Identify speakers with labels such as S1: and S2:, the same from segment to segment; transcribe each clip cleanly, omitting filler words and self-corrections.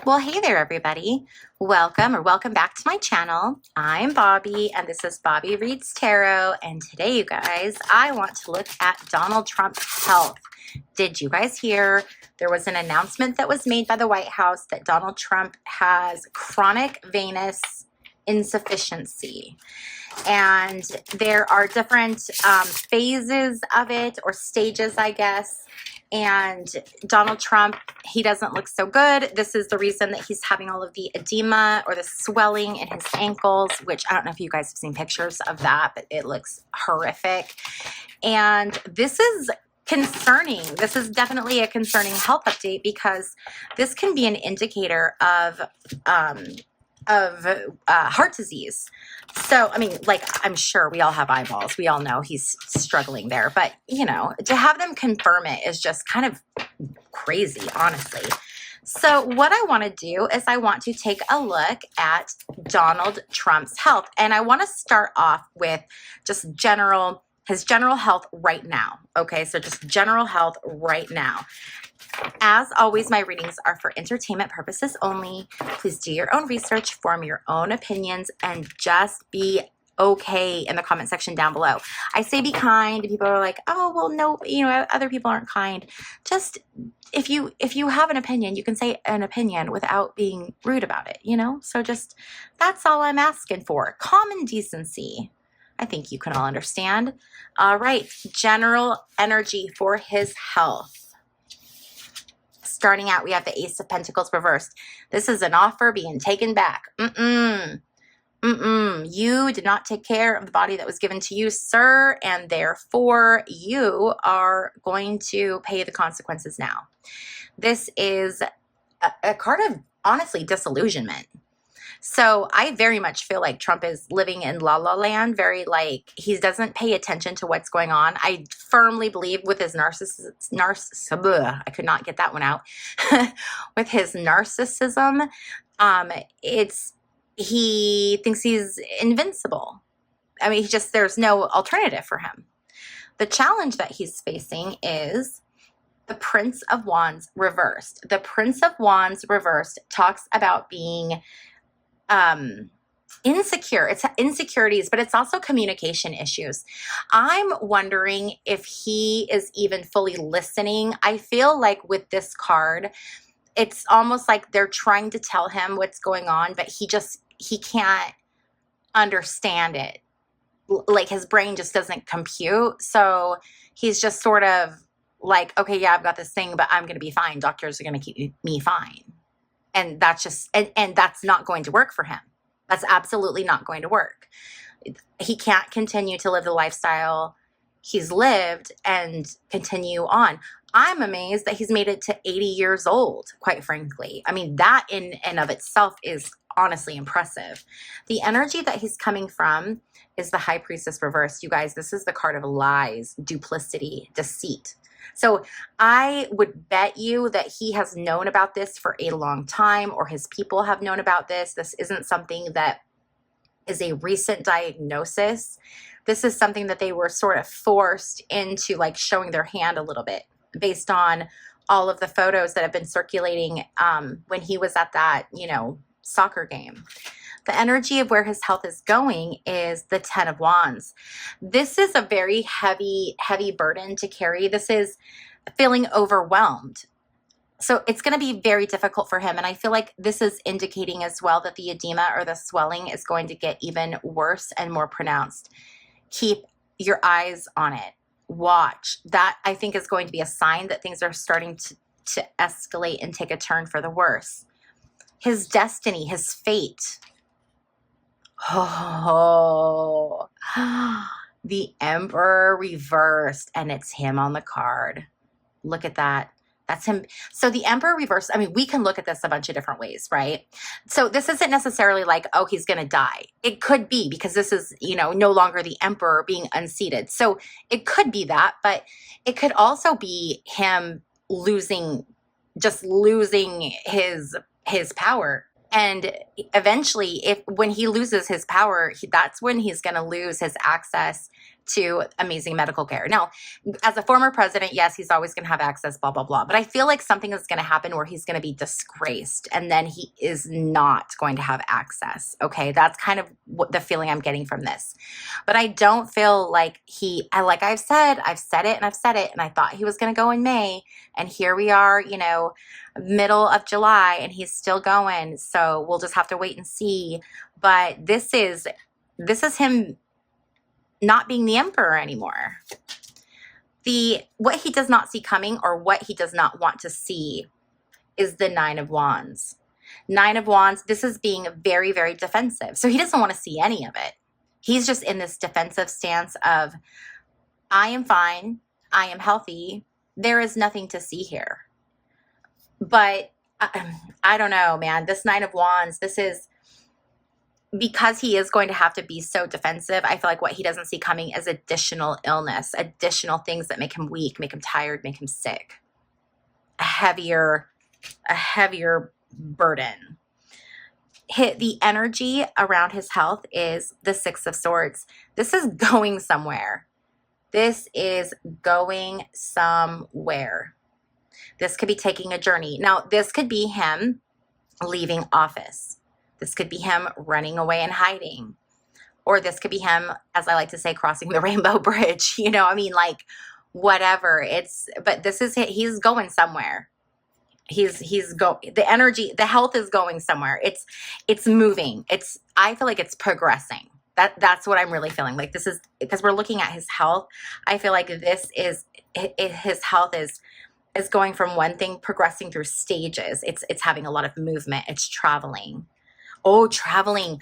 S1: Well, hey there, everybody. Welcome back to my channel. I'm Bobbie, and this is Bobbie Reads Tarot. And today, you guys, I want to look at Donald Trump's health. Did you guys hear? There was an announcement that was made by the White House that Donald Trump has chronic venous insufficiency. And there are different phases of it, or stages, I guess. And Donald Trump, he doesn't look so good. This is the reason that he's having all of the edema or the swelling in his ankles, which I don't know if you guys have seen pictures of that, but it looks horrific. And this is concerning. This is definitely a concerning health update because this can be an indicator of heart disease. So, I mean, like, I'm sure we all have eyeballs. We all know he's struggling there. But, you know, to have them confirm it is just kind of crazy, honestly. So what I want to do is I want to take a look at Donald Trump's health. And I want to start off with just his general health right now. Okay, so just general health right now. As always, my readings are for entertainment purposes only. Please do your own research, form your own opinions, and just be okay in the comment section down below. I say be kind. People are like, oh, well, no, you know, other people aren't kind. Just if you have an opinion, you can say an opinion without being rude about it, you know? So just, that's all I'm asking for. Common decency. I think you can all understand. All right, general energy for his health. Starting out, we have the Ace of Pentacles reversed. This is an offer being taken back. You did not take care of the body that was given to you, sir, and therefore you are going to pay the consequences now. This is a card of, honestly, disillusionment. So I very much feel like Trump is living in la la land, very like he doesn't pay attention to what's going on. I firmly believe with his I could not get that one out. With his narcissism, he thinks he's invincible. I mean, there's no alternative for him. The challenge that he's facing is the Prince of Wands reversed. The Prince of Wands reversed talks about being insecure. It's insecurities, but it's also communication issues. I'm wondering if he is even fully listening. I feel like with this card, it's almost like they're trying to tell him what's going on, but he can't understand it. Like his brain just doesn't compute. So he's just sort of like, okay, yeah, I've got this thing, but I'm going to be fine. Doctors are going to keep me fine. And that's just, and that's not going to work for him. That's absolutely not going to work. He can't continue to live the lifestyle he's lived and continue on. I'm amazed that he's made it to 80 years old, quite frankly. I mean, that in and of itself is honestly impressive. The energy that he's coming from is the High Priestess reversed. You guys, this is the card of lies, duplicity, deceit. So I would bet you that he has known about this for a long time, or his people have known about this. This isn't something that is a recent diagnosis. This is something that they were sort of forced into, like, showing their hand a little bit based on all of the photos that have been circulating when he was at that, you know, soccer game. The energy of where his health is going is the Ten of Wands. This is a very heavy burden to carry. This is feeling overwhelmed. So it's going to be very difficult for him. And I feel like this is indicating as well that the edema or the swelling is going to get even worse and more pronounced. Keep your eyes on it. Watch. That, I think, is going to be a sign that things are starting to escalate and take a turn for the worse. His destiny, his fate. Oh, the Emperor reversed, and it's him on the card. Look at that. That's him. So the Emperor reversed, I mean, we can look at this a bunch of different ways, right? So this isn't necessarily like, oh, he's going to die. It could be because this is, you know, no longer the Emperor being unseated. So it could be that, but it could also be him losing his power. And eventually, when he loses his power, that's when he's going to lose his access to amazing medical care. Now, as a former president, yes, he's always going to have access, blah, blah, blah. But I feel like something is going to happen where he's going to be disgraced and then he is not going to have access. Okay. That's kind of what the feeling I'm getting from this. But I don't feel like like I've said it and I've said it. And I thought he was going to go in May. And here we are, you know, middle of July and he's still going. So we'll just have to wait and see. But this is him not being the emperor anymore. What he does not see coming, or what he does not want to see, is the Nine of Wands. Nine of Wands, this is being very, very defensive. So he doesn't want to see any of it. He's just in this defensive stance of, I am fine, I am healthy, there is nothing to see here. But I don't know, man. This Nine of Wands, this is, because he is going to have to be so defensive, I feel like what he doesn't see coming is additional illness, additional things that make him weak, make him tired, make him sick. A heavier burden. The energy around his health is the Six of Swords. This is going somewhere. This is going somewhere. This could be taking a journey. Now, this could be him leaving office. This could be him running away and hiding. Or this could be him, as I like to say, crossing the rainbow bridge. You know, I mean, like, whatever. But this is, he's going somewhere. The energy, the health is going somewhere. It's moving. I feel like it's progressing. That's what I'm really feeling. Like, this is, because we're looking at his health. I feel like his health is going from one thing, progressing through stages. It's having a lot of movement. It's traveling. Oh, traveling.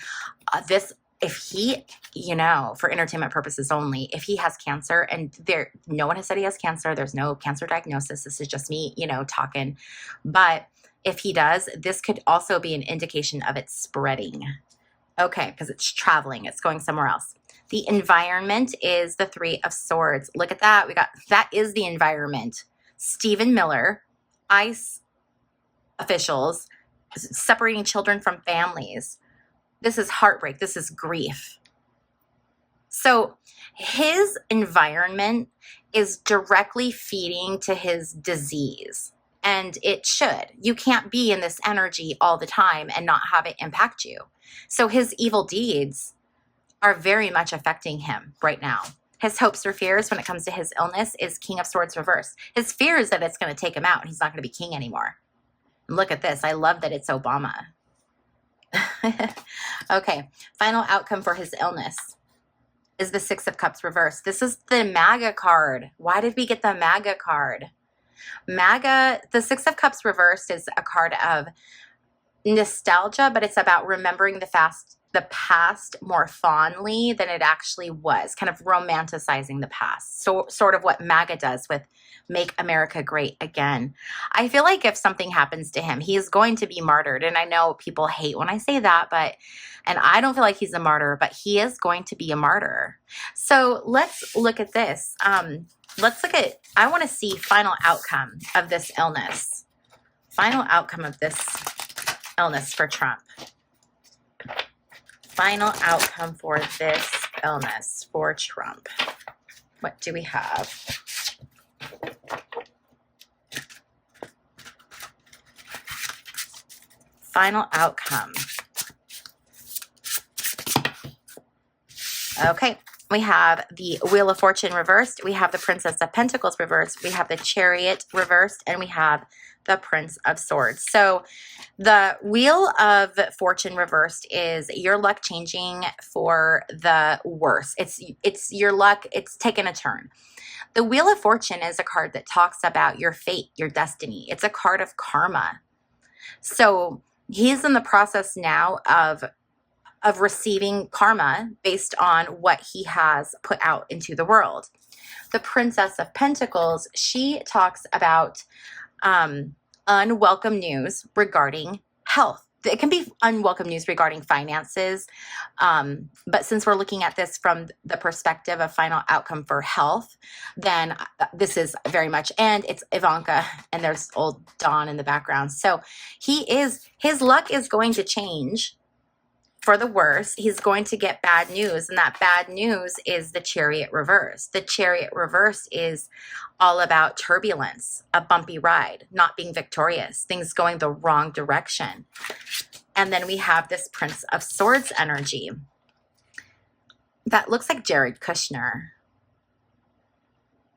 S1: If he, you know, for entertainment purposes only, if he has cancer, and no one has said he has cancer, there's no cancer diagnosis. This is just me, you know, talking. But if he does, this could also be an indication of it spreading. Okay, because it's traveling. It's going somewhere else. The environment is the Three of Swords. Look at that. That is the environment. Stephen Miller, ICE officials, separating children from families. This is heartbreak. This is grief. So his environment is directly feeding to his disease. And it should. You can't be in this energy all the time and not have it impact you. So his evil deeds are very much affecting him right now. His hopes or fears when it comes to his illness is King of Swords reverse. His fear is that it's going to take him out and he's not going to be king anymore. And look at this. I love that it's Obama. Okay. Final outcome for his illness is the Six of Cups reverse. This is the MAGA card. Why did we get the MAGA card? MAGA, the Six of Cups reversed is a card of nostalgia, but it's about remembering the past more fondly than it actually was, kind of romanticizing the past. So sort of what MAGA does with Make America Great Again. I feel like if something happens to him, he is going to be martyred. And I know people hate when I say that, and I don't feel like he's a martyr, but he is going to be a martyr. So let's look at this. I want to see final outcome of this illness. Final outcome of this illness for Trump. Final outcome for this illness for Trump. What do we have? Final outcome. Okay, we have the Wheel of Fortune reversed. We have the Princess of Pentacles reversed. We have the Chariot reversed, and we have the Prince of Swords. So the Wheel of Fortune reversed is your luck changing for the worse. It's your luck. It's taken a turn. The Wheel of Fortune is a card that talks about your fate, your destiny. It's a card of karma. So he's in the process now of receiving karma based on what he has put out into the world. The Princess of Pentacles, she talks about unwelcome news regarding health. It can be unwelcome news regarding finances, but since we're looking at this from the perspective of final outcome for health, then this is very much, and it's Ivanka, and there's old Dawn in the background. So his luck is going to change for the worse. He's going to get bad news, and that bad news is the Chariot reverse. The Chariot reverse is all about turbulence, a bumpy ride, not being victorious, things going the wrong direction. And then we have this Prince of Swords energy. That looks like Jared Kushner.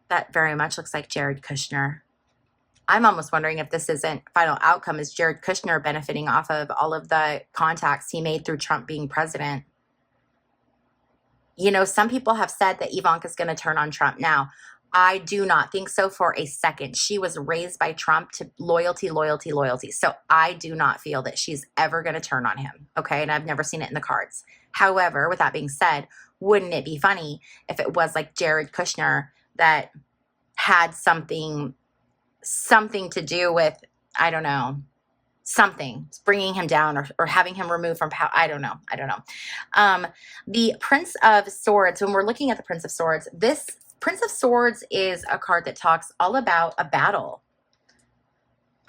S1: That very much looks like Jared Kushner. I'm almost wondering if this isn't final outcome. Is Jared Kushner benefiting off of all of the contacts he made through Trump being president? You know, some people have said that Ivanka's going to turn on Trump. Now, I do not think so for a second. She was raised by Trump to loyalty, loyalty, loyalty. So I do not feel that she's ever going to turn on him. Okay. And I've never seen it in the cards. However, with that being said, wouldn't it be funny if it was like Jared Kushner that had something to do with, I don't know, something bringing him down or having him removed from power. I don't know. The Prince of Swords, when we're looking at the Prince of Swords, this Prince of Swords is a card that talks all about a battle,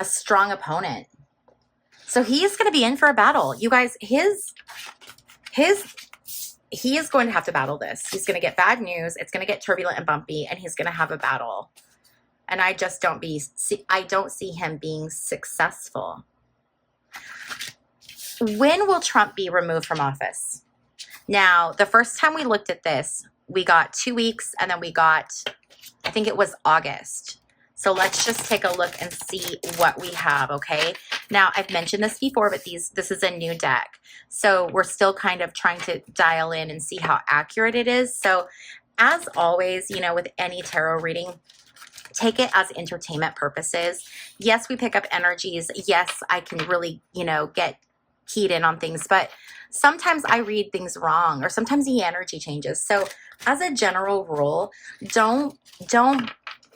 S1: a strong opponent. So he is going to be in for a battle. You guys, he is going to have to battle this. He's going to get bad news. It's going to get turbulent and bumpy, and he's going to have a battle. And I just don't see him being successful. When will Trump be removed from office? Now, the first time we looked at this, we got 2 weeks, and then we got, I think it was August. So let's just take a look and see what we have, okay? Now, I've mentioned this before, but this is a new deck. So we're still kind of trying to dial in and see how accurate it is. So as always, you know, with any tarot reading, take it as entertainment purposes. Yes, we pick up energies. Yes, I can really, you know, get keyed in on things, but sometimes I read things wrong, or sometimes the energy changes. So as a general rule, don't,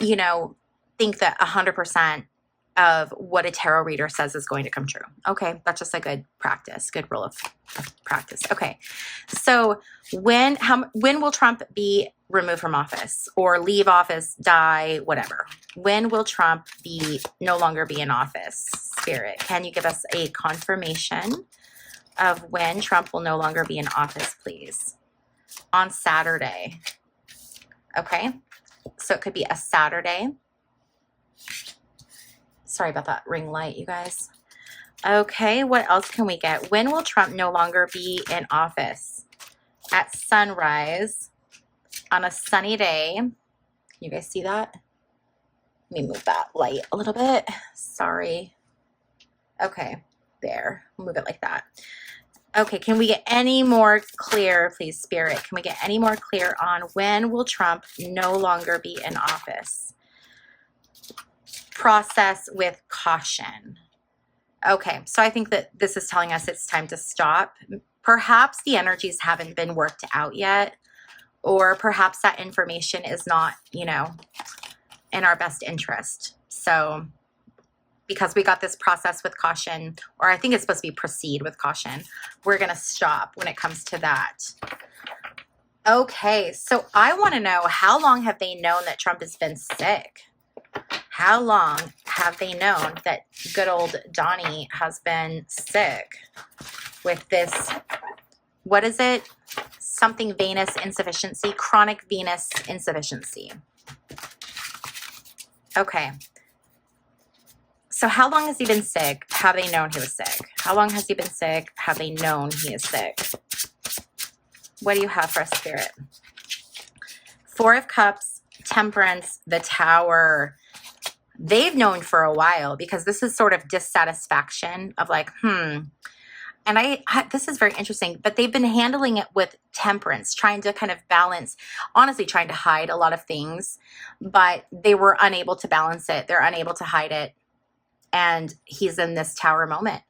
S1: you know, think that 100% of what a tarot reader says is going to come true. Okay, that's just a good practice, good rule of practice. Okay, so when will Trump be removed from office or leave office, die, whatever? When will Trump no longer be in office? Spirit, can you give us a confirmation of when Trump will no longer be in office, please? On Saturday. Okay, so it could be a Saturday. Sorry about that ring light, you guys. Okay, what else can we get? When will Trump no longer be in office? At sunrise on a sunny day. Can you guys see that? Let me move that light a little bit. Sorry. Okay, there. Move it like that. Okay, can we get any more clear, please, Spirit? Can we get any more clear on when will Trump no longer be in office? Process with caution. Okay, so I think that this is telling us it's time to stop. Perhaps the energies haven't been worked out yet, or perhaps that information is not, you know, in our best interest. So because we got this process with caution, or I think it's supposed to be proceed with caution, we're going to stop when it comes to that. Okay, so I want to know, how long have they known that Trump has been sick? How long have they known that good old Donnie has been sick with this, what is it? Something venous insufficiency, chronic venous insufficiency. Okay. So how long has he been sick? Have they known he was sick? How long has he been sick? Have they known he is sick? What do you have for us, Spirit? Four of Cups, Temperance, the Tower. They've known for a while, because this is sort of dissatisfaction of like, and this is very interesting, but they've been handling it with temperance, trying to kind of balance, honestly, trying to hide a lot of things, but they were unable to balance it. They're unable to hide it. And he's in this Tower moment.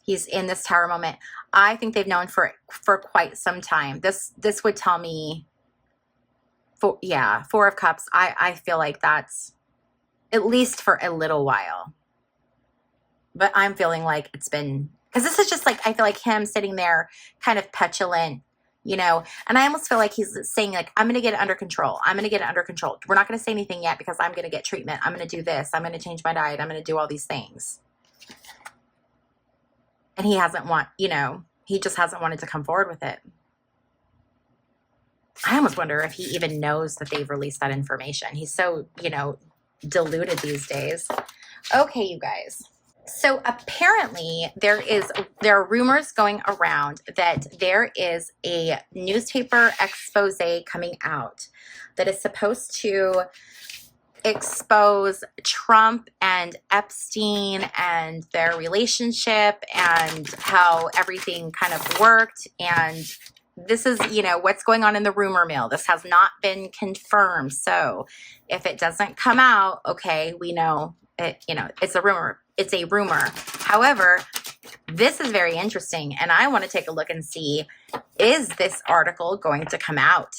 S1: He's in this Tower moment. I think they've known for quite some time. This would tell me, Four of Cups. I feel like that's at least for a little while. But I'm feeling like it's been, because this is just like, I feel like him sitting there kind of petulant, you know, and I almost feel like he's saying like, I'm going to get it under control. I'm going to get it under control. We're not going to say anything yet because I'm going to get treatment. I'm going to do this. I'm going to change my diet. I'm going to do all these things. And he just hasn't wanted to come forward with it. I almost wonder if he even knows that they've released that information. He's so, deluded these days. Okay, you guys. So apparently there are rumors going around that there is a newspaper expose coming out that is supposed to expose Trump and Epstein and their relationship and how everything kind of worked. And this is, what's going on in the rumor mill. This has not been confirmed. So if it doesn't come out, okay, we know it, it's a rumor. It's a rumor. However, this is very interesting, and I want to take a look and see, is this article going to come out?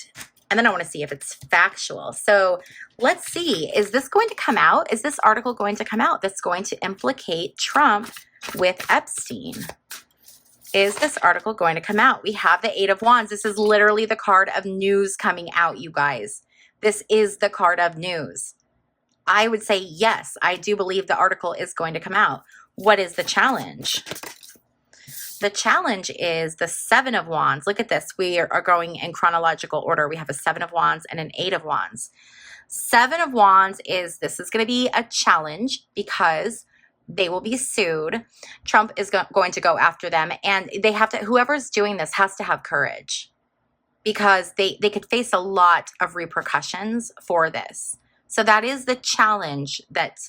S1: And then I want to see if it's factual. So let's see, is this going to come out? Is this article going to come out that's going to implicate Trump with Epstein? Is this article going to come out? We have the Eight of Wands. This is literally the card of news coming out, you guys. This is the card of news. I would say yes, I do believe the article is going to come out. What is the challenge? The challenge is the Seven of Wands. Look at this. We are going in chronological order. We have a Seven of Wands and an Eight of Wands. Seven of Wands this is going to be a challenge because they will be sued. Trump is going to go after them, and they have to, whoever's doing this has to have courage because they could face a lot of repercussions for this. So that is the challenge, that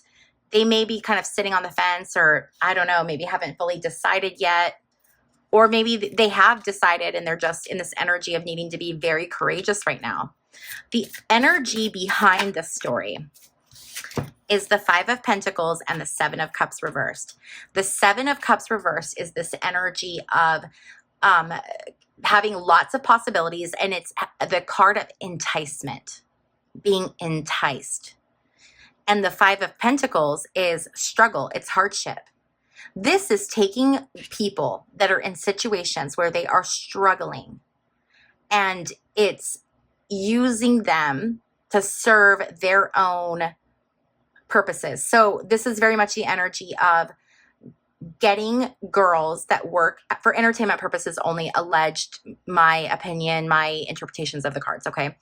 S1: they may be kind of sitting on the fence, or I don't know, maybe haven't fully decided yet. Or maybe they have decided and they're just in this energy of needing to be very courageous right now. The energy behind this story is the Five of Pentacles and the Seven of Cups reversed. The Seven of Cups reversed is this energy of having lots of possibilities, and it's the card of enticement. Being enticed. And the Five of Pentacles is struggle. It's hardship. This is taking people that are in situations where they are struggling, and it's using them to serve their own purposes. So this is very much the energy of getting girls that work for entertainment purposes only, alleged, my opinion, my interpretations of the cards, okay?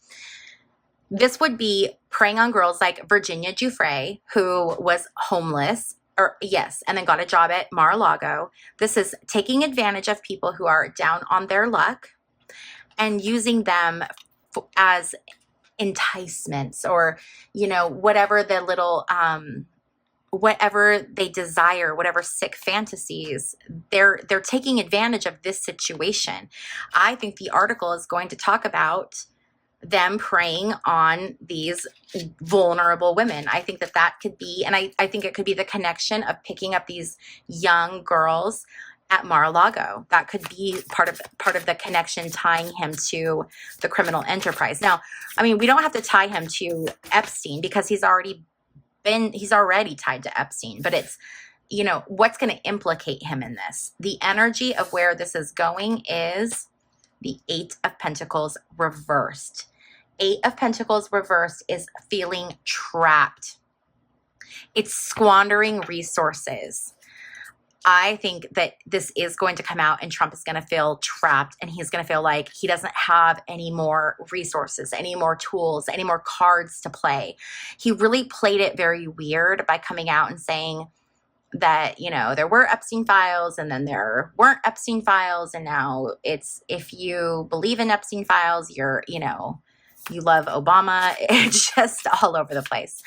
S1: This would be preying on girls like Virginia Giuffre, who was homeless, and then got a job at Mar-a-Lago. This is taking advantage of people who are down on their luck and using them as enticements, or, whatever the little, whatever they desire, whatever sick fantasies, they're taking advantage of this situation. I think the article is going to talk about them preying on these vulnerable women. I think that could be, and I think it could be the connection of picking up these young girls at Mar-a-Lago. That could be part of the connection tying him to the criminal enterprise. Now, I mean, we don't have to tie him to Epstein because he's already tied to Epstein, but it's, what's going to implicate him in this? The energy of where this is going is the Eight of Pentacles reversed. Eight of Pentacles reversed is feeling trapped. It's squandering resources. I think that this is going to come out, and Trump is going to feel trapped, and he's going to feel like he doesn't have any more resources, any more tools, any more cards to play. He really played it very weird by coming out and saying that, there were Epstein files, and then there weren't Epstein files. And now it's, if you believe in Epstein files, you're, you love Obama. It's just all over the place.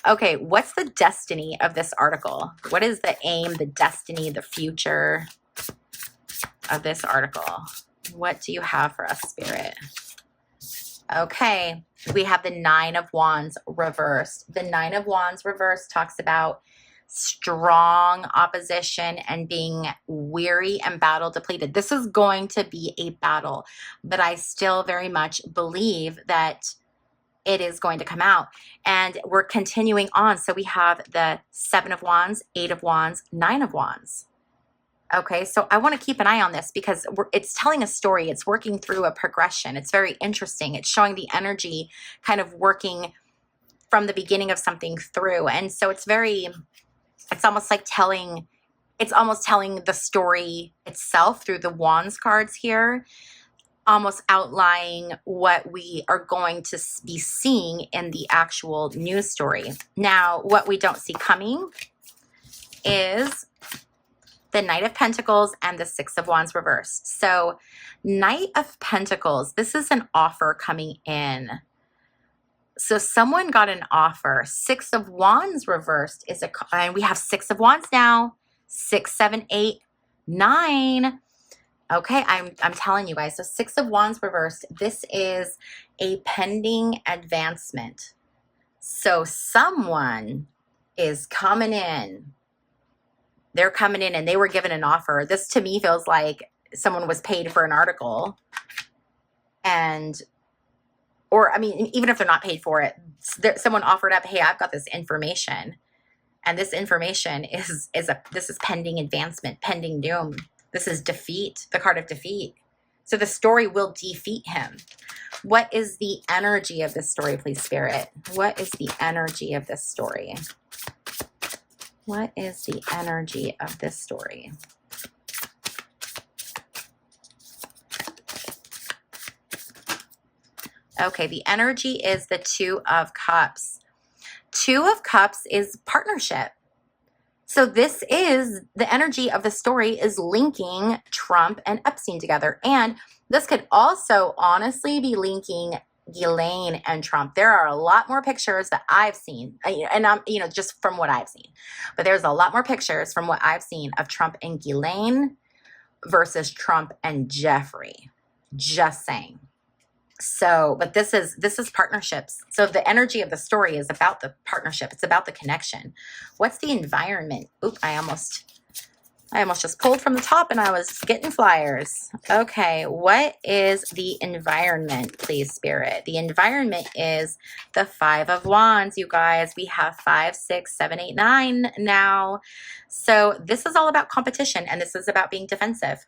S1: Okay. What's the destiny of this article? What is the aim, the destiny, the future of this article? What do you have for us, Spirit? Okay. We have the Nine of Wands reversed. The Nine of Wands reversed talks about strong opposition and being weary and battle depleted. This is going to be a battle, but I still very much believe that it is going to come out, and we're continuing on. So we have the Seven of Wands, Eight of Wands, Nine of Wands. Okay, so I want to keep an eye on this because it's telling a story. It's working through a progression. It's very interesting. It's showing the energy kind of working from the beginning of something through. And so it's almost like telling it's almost telling the story itself through the Wands cards here, almost outlining what we are going to be seeing in the actual news story. Now, what we don't see coming is the Knight of Pentacles and the Six of Wands reversed. So Knight of Pentacles, this is an offer coming in. So someone got an offer. Six of Wands reversed is and we have Six of Wands now. 6, 7, 8, 9. Okay, I'm telling you guys. So Six of Wands reversed. This is a pending advancement. So someone is coming in. They're coming in and they were given an offer. This to me feels like someone was paid for an article. Or I mean, even if they're not paid for it, someone offered up, hey, I've got this information. And this information is pending advancement, pending doom. This is defeat, the card of defeat. So the story will defeat him. What is the energy of this story, please, Spirit? What is the energy of this story? What is the energy of this story? Okay, the energy is the Two of Cups. Two of Cups is partnership. So this is the energy of the story is linking Trump and Epstein together. And this could also honestly be linking Ghislaine and Trump. There are a lot more pictures that I've seen, and I'm, just from what I've seen, but there's a lot more pictures from what I've seen of Trump and Ghislaine versus Trump and Jeffrey. Just saying. So, but this is partnerships. So the energy of the story is about the partnership. It's about the connection. What's the environment? Oop, I almost just pulled from the top and I was getting flyers. Okay, what is the environment, please, Spirit? The environment is the Five of Wands, you guys. We have 5, 6, 7, 8, 9 now. So this is all about competition, and this is about being defensive.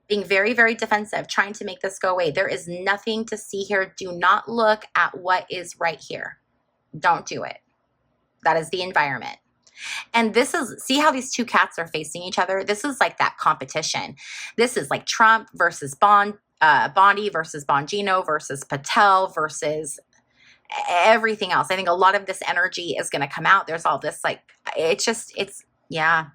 S1: Being very, very defensive, trying to make this go away. There is nothing to see here. Do not look at what is right here. Don't do it. That is the environment. And this is, see how these two cats are facing each other? This is like that competition. This is like Trump versus Bondi versus Bongino versus Patel versus everything else. I think a lot of this energy is going to come out. There's all this yeah.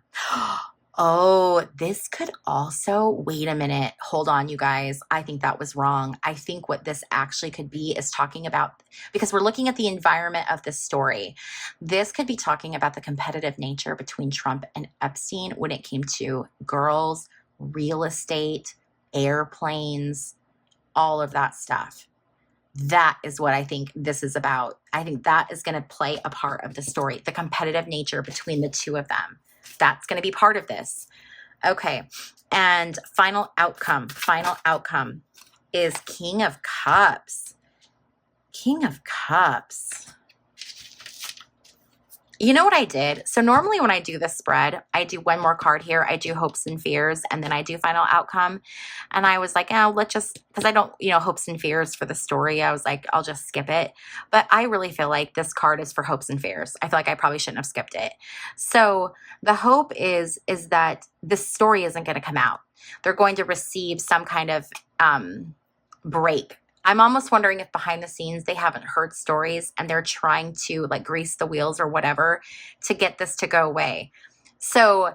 S1: Oh, this could also, wait a minute. Hold on, you guys. I think that was wrong. I think what this actually could be is talking about, because we're looking at the environment of this story. This could be talking about the competitive nature between Trump and Epstein when it came to girls, real estate, airplanes, all of that stuff. That is what I think this is about. I think that is going to play a part of the story, the competitive nature between the two of them. That's going to be part of this. Okay. And final outcome is King of Cups. King of Cups. You know what I did? So normally when I do this spread, I do one more card here. I do hopes and fears, and then I do final outcome. And I was like, let's just, because I don't, hopes and fears for the story. I was like, I'll just skip it. But I really feel like this card is for hopes and fears. I feel like I probably shouldn't have skipped it. So the hope is that this story isn't going to come out. They're going to receive some kind of break. I'm almost wondering if behind the scenes they haven't heard stories and they're trying to like grease the wheels or whatever to get this to go away. So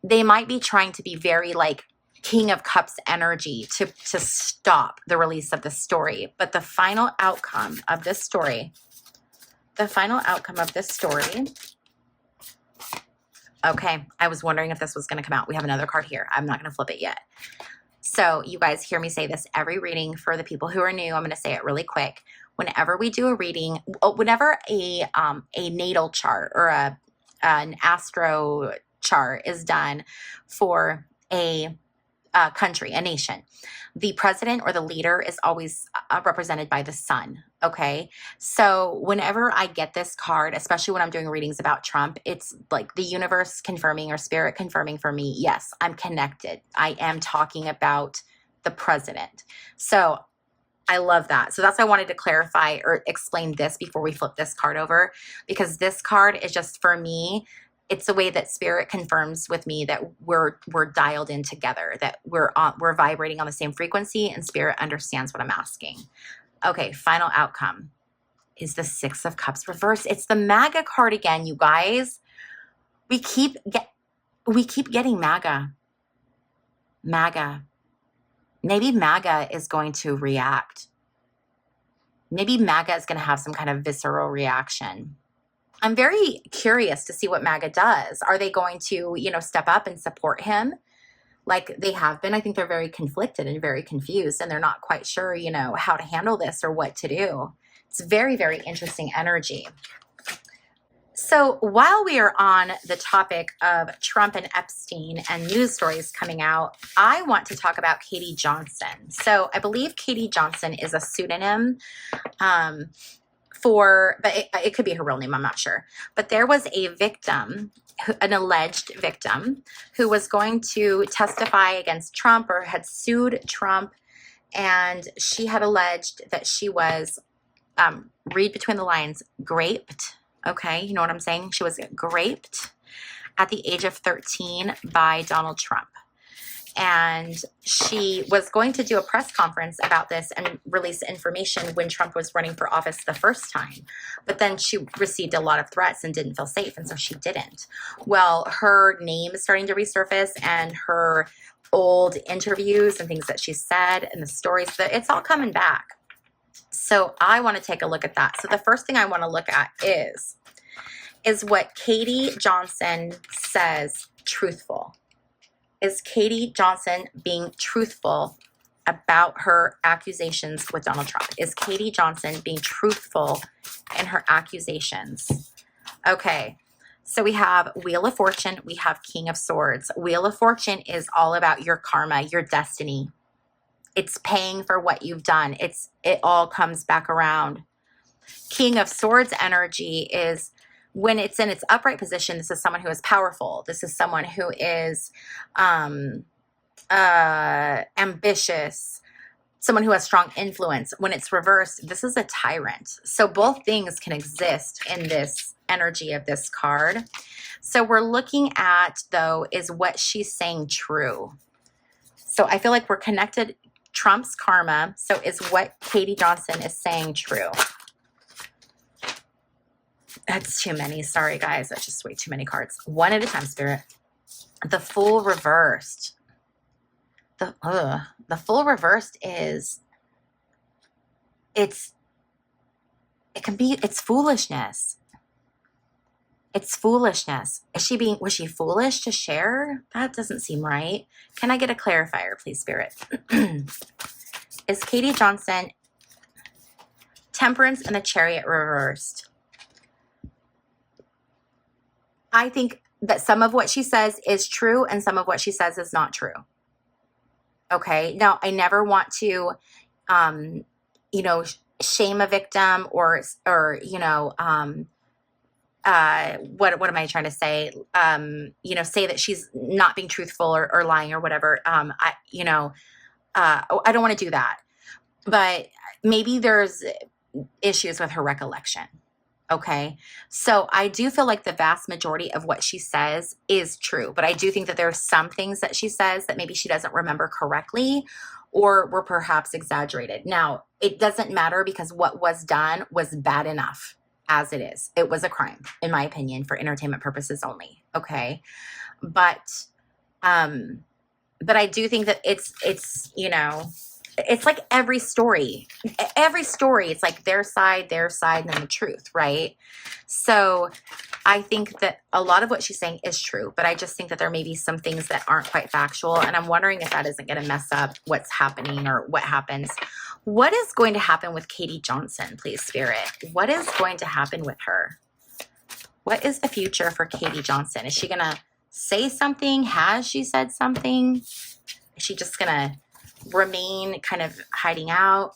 S1: they might be trying to be very like King of Cups energy to stop the release of the story. But the final outcome of this story, okay, I was wondering if this was going to come out. We have another card here. I'm not going to flip it yet. So you guys hear me say this every reading. For the people who are new, I'm going to say it really quick. Whenever we do a reading, whenever a natal chart or an astro chart is done for a country, a nation, the president or the leader is always represented by the sun. Okay. So whenever I get this card, especially when I'm doing readings about Trump, it's like the universe confirming or spirit confirming for me. Yes, I'm connected. I am talking about the president. So I love that. So that's why I wanted to clarify or explain this before we flip this card over, because this card is just for me it's a way that spirit confirms with me that we're dialed in together, that we're vibrating on the same frequency, and spirit understands what I'm asking. Okay, final outcome is the Six of Cups reversed. It's the MAGA card again, you guys. We keep getting MAGA. MAGA. Maybe MAGA is going to react. Maybe MAGA is going to have some kind of visceral reaction. I'm very curious to see what MAGA does. Are they going to, step up and support him like they have been? I think they're very conflicted and very confused, and they're not quite sure, how to handle this or what to do. It's very, very interesting energy. So while we are on the topic of Trump and Epstein and news stories coming out, I want to talk about Katie Johnson. So I believe Katie Johnson is a pseudonym but it could be her real name, I'm not sure. But there was a victim, an alleged victim, who was going to testify against Trump or had sued Trump, and she had alleged that she was, read between the lines, raped. Okay, you know what I'm saying? She was raped at the age of 13 by Donald Trump. And she was going to do a press conference about this and release information when Trump was running for office the first time. But then she received a lot of threats and didn't feel safe, and so she didn't. Well, her name is starting to resurface, and her old interviews and things that she said and the stories, that it's all coming back. So I want to take a look at that. So the first thing I want to look at is what Katie Johnson says truthful. Is Katie Johnson being truthful about her accusations with Donald Trump? Is Katie Johnson being truthful in her accusations? Okay, so we have Wheel of Fortune, we have King of Swords. Wheel of Fortune is all about your karma, your destiny. It's paying for what you've done. It all comes back around. King of Swords energy is when it's in its upright position. This is someone who is powerful. This is someone who is ambitious, someone who has strong influence. When it's reversed, this is a tyrant. So both things can exist in this energy of this card. So we're looking at, though, is what she's saying true? So I feel like we're connected. Trump's karma. So is what Katie Johnson is saying true? That's too many. Sorry, guys. That's just way too many cards. One at a time, Spirit. The Fool reversed. The Fool reversed is it's foolishness. It's foolishness. Was she foolish to share? That doesn't seem right. Can I get a clarifier, please, Spirit? Is Katie Johnson Temperance and the Chariot reversed? I think that some of what she says is true and some of what she says is not true. Okay. Now, I never want to, shame a victim or what am I trying to say? Say that she's not being truthful or lying or whatever. I don't want to do that, but maybe there's issues with her recollection. Okay. So I do feel like the vast majority of what she says is true, but I do think that there are some things that she says that maybe she doesn't remember correctly or were perhaps exaggerated. Now, it doesn't matter because what was done was bad enough as it is. It was a crime, in my opinion, for entertainment purposes only. Okay. But I do think that it's like every story, it's like their side, and then the truth, right? So I think that a lot of what she's saying is true, but I just think that there may be some things that aren't quite factual. And I'm wondering if that isn't going to mess up what's happening or what happens. What is going to happen with Katie Johnson, please, Spirit? What is going to happen with her? What is the future for Katie Johnson? Is she going to say something? Has she said something? Is she just going to remain kind of hiding out?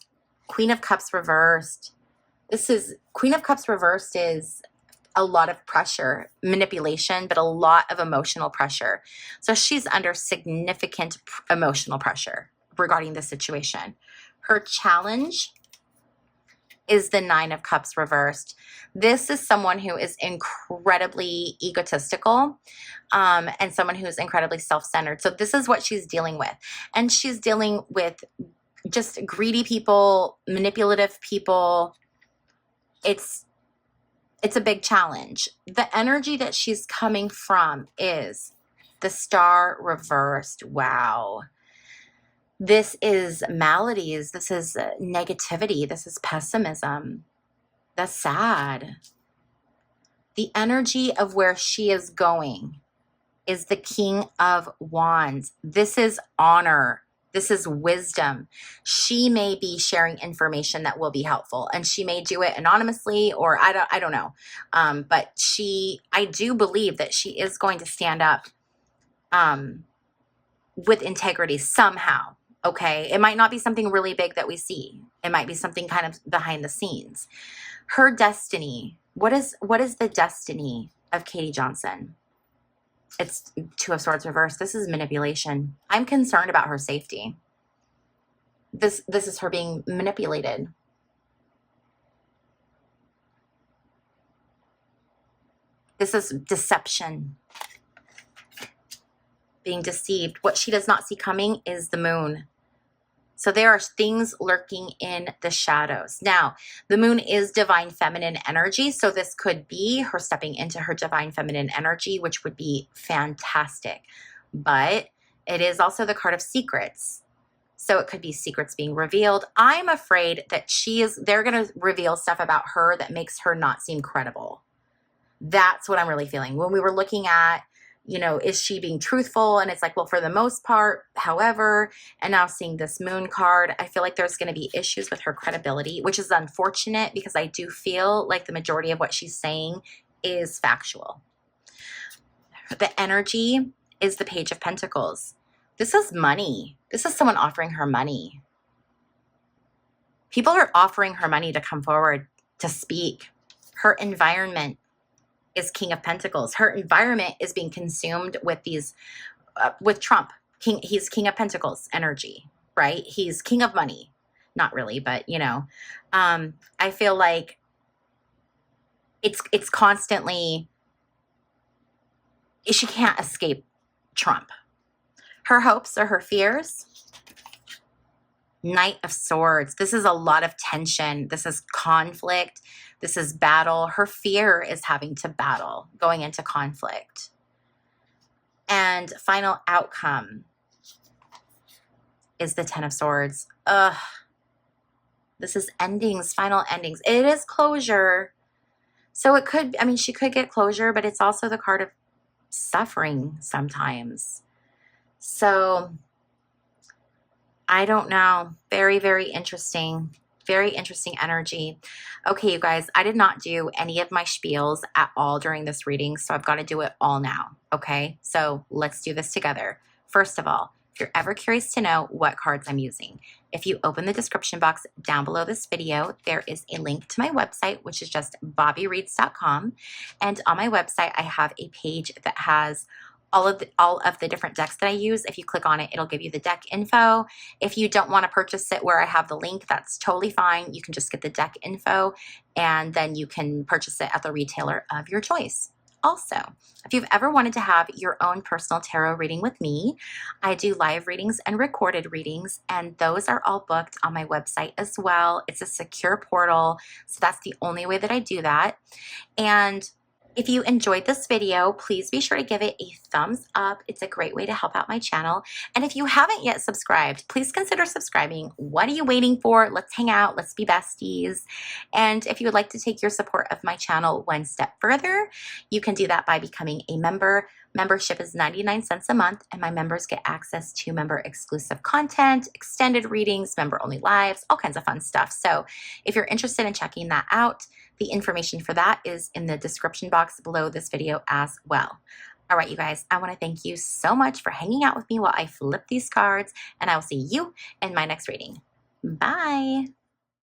S1: Queen of Cups reversed. Queen of Cups reversed is a lot of pressure, manipulation, but a lot of emotional pressure. So she's under significant emotional pressure regarding the situation. Her challenge is the Nine of Cups reversed. This is someone who is incredibly egotistical, and someone who's incredibly self-centered. So this is what she's dealing with. And she's dealing with just greedy people, manipulative people. It's a big challenge. The energy that she's coming from is the Star reversed. Wow. This is maladies. This is negativity. This is pessimism. That's sad. The energy of where she is going is the King of Wands. This is honor. This is wisdom. She may be sharing information that will be helpful, and she may do it anonymously, or I don't know. But I do believe that she is going to stand up with integrity somehow. Okay. It might not be something really big that we see. It might be something kind of behind the scenes. Her destiny. What is the destiny of Katie Johnson? It's Two of Swords reversed. This is manipulation. I'm concerned about her safety. This is her being manipulated. This is deception. Being deceived. What she does not see coming is the moon. So there are things lurking in the shadows. Now, the moon is divine feminine energy. So this could be her stepping into her divine feminine energy, which would be fantastic. But it is also the card of secrets. So it could be secrets being revealed. I'm afraid that they're going to reveal stuff about her that makes her not seem credible. That's what I'm really feeling. When we were looking at, is she being truthful? And it's like, well, for the most part, however, and now seeing this moon card, I feel like there's going to be issues with her credibility, which is unfortunate because I do feel like the majority of what she's saying is factual. The energy is the Page of Pentacles. This is money. This is someone offering her money. People are offering her money to come forward, to speak. Her environment is King of Pentacles. Her environment is being consumed with with Trump. He's King of Pentacles energy, right? He's King of Money. Not really, but I feel like it's constantly, she can't escape Trump. Her hopes or her fears. Knight of Swords. This is a lot of tension. This is conflict. This is battle. Her fear is having to battle, going into conflict. And final outcome is the Ten of Swords. Ugh. This is endings, final endings. It is closure. So it could, she could get closure, but it's also the card of suffering sometimes. So I don't know. Very, very interesting. Very interesting energy. Okay, you guys, I did not do any of my spiels at all during this reading, so I've got to do it all now. Okay, so let's do this together. First of all, if you're ever curious to know what cards I'm using, if you open the description box down below this video, there is a link to my website, which is just bobbiereads.com. And on my website, I have a page that has all of the different decks that I use. If you click on it, it'll give you the deck info. If you don't want to purchase it where I have the link, that's totally fine. You can just get the deck info, and then you can purchase it at the retailer of your choice. Also, if you've ever wanted to have your own personal tarot reading with me, I do live readings and recorded readings, and those are all booked on my website as well. It's a secure portal, so that's the only way that I do that. And if you enjoyed this video, please be sure to give it a thumbs up. It's a great way to help out my channel. And if you haven't yet subscribed, please consider subscribing. What are you waiting for? Let's hang out. Let's be besties. And if you would like to take your support of my channel one step further, you can do that by becoming a member. Membership is 99 cents a month, and my members get access to member exclusive content, extended readings, member only lives, all kinds of fun stuff. So if you're interested in checking that out, the information for that is in the description box below this video as well. All right, you guys, I want to thank you so much for hanging out with me while I flip these cards, and I will see you in my next reading. Bye.